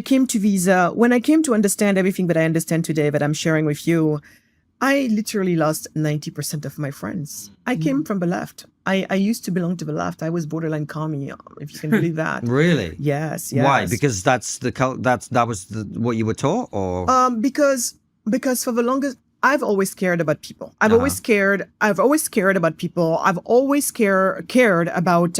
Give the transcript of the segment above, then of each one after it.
came to Visa, when I came to understand everything that I understand today that I'm sharing with you, I literally lost 90% of my friends. I came from the left. I used to belong to the left. I was borderline commie, if you can believe that. Really? Yes. Why? Because that was what you were taught, or because for the longest, I've always cared about people. I've always cared about people. I've always cared about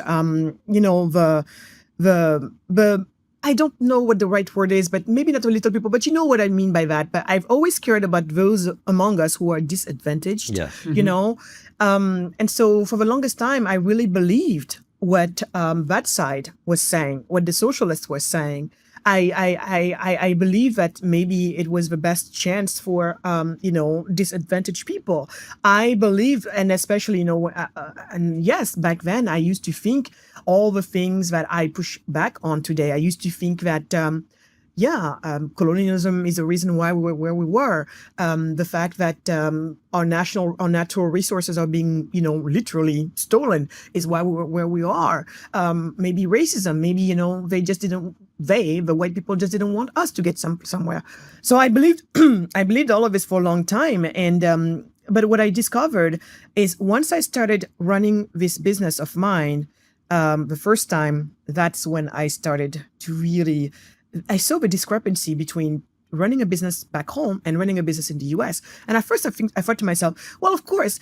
the I don't know what the right word is, but maybe not the little people, but you know what I mean by that. But I've always cared about those among us who are disadvantaged, and so for the longest time, I really believed what that side was saying, what the socialists were saying. I believe that maybe it was the best chance for disadvantaged people. I believe, and especially and yes, back then I used to think all the things that I push back on today. I used to think that colonialism is the reason why we were where we were. The fact that our natural resources are being, literally stolen is why we were where we are. Maybe racism, maybe, the white people just didn't want us to get somewhere. So I believed, I believed all of this for a long time. And, but what I discovered is once I started running this business of mine, the first time, that's when I started to really, I saw the discrepancy between running a business back home and running a business in the US. And at first I thought to myself, well, of course,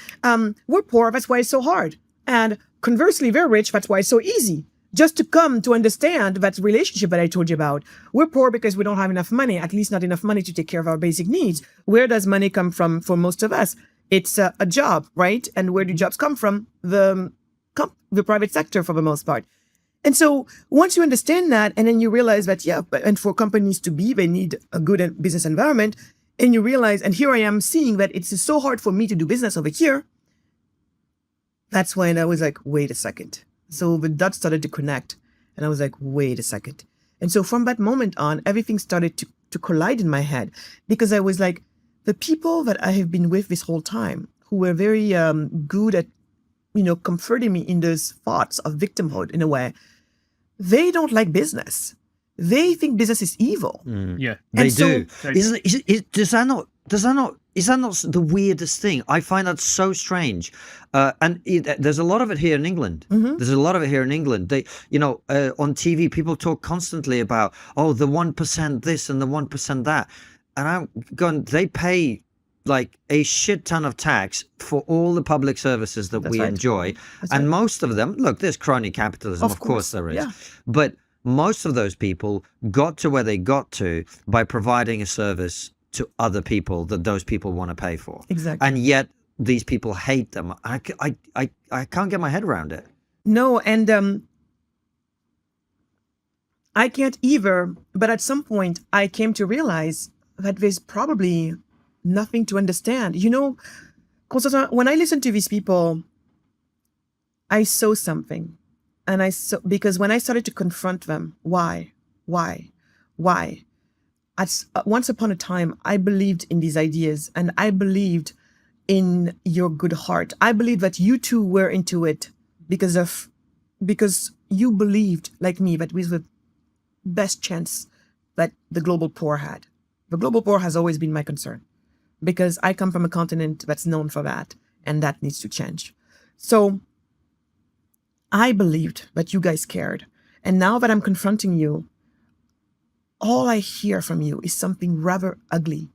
we're poor, that's why it's so hard. And conversely, they're rich, that's why it's so easy. Just to come to understand that relationship that I told you about. We're poor because we don't have enough money, at least not enough money to take care of our basic needs. Where does money come from for most of us? It's a job, right? And where do jobs come from? The private sector for the most part. And so once you understand that, and then you realize that, and for companies to be, they need a good business environment. And you realize, and here I am seeing that it's so hard for me to do business over here. That's when I was like, wait a second. So the dots started to connect. And I was like, wait a second. And so from that moment on, everything started to collide in my head. Because I was like, the people that I have been with this whole time, who were very good at, comforting me in those thoughts of victimhood in a way, they don't like business. They think business is evil. Yeah, they do. Is that not the weirdest thing? I find that so strange. There's a lot of it here in England. Mm-hmm. There's a lot of it here in England. They, on TV, people talk constantly about, the 1% this and the 1% that. And I'm going, they pay like a shit ton of tax for all the public services that we enjoy. And most of them, look, there's crony capitalism, of course there is. Yeah. But most of those people got to where they got to by providing a service to other people that those people want to pay for. Exactly. And yet these people hate them. I can't get my head around it. No, and I can't either. But at some point I came to realize that there's probably nothing to understand. Constantine, when I listen to these people, I saw something. And because when I started to confront them, why? Once upon a time, I believed in these ideas and I believed in your good heart. I believed that you too were into it because you believed, like me, that we were the best chance that the global poor had. The global poor has always been my concern because I come from a continent that's known for that, and that needs to change. So I believed that you guys cared. And now that I'm confronting you, all I hear from you is something rather ugly.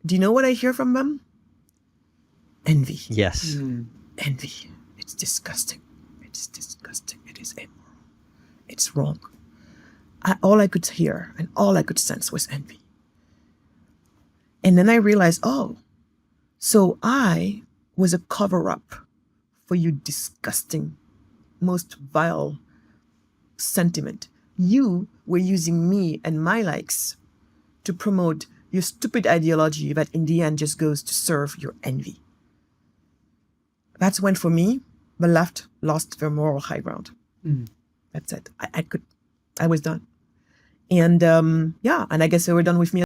Do you know what I hear from them? Envy. Yes. Envy. It's disgusting. It's disgusting. It is immoral. It's wrong. All I could hear and all I could sense was envy. And then I realized, so I was a cover-up for your disgusting, most vile sentiment. You were using me and my likes to promote your stupid ideology that in the end just goes to serve your envy. That's when, for me, the left lost their moral high ground. That's it. I was done. And and I guess they were done with me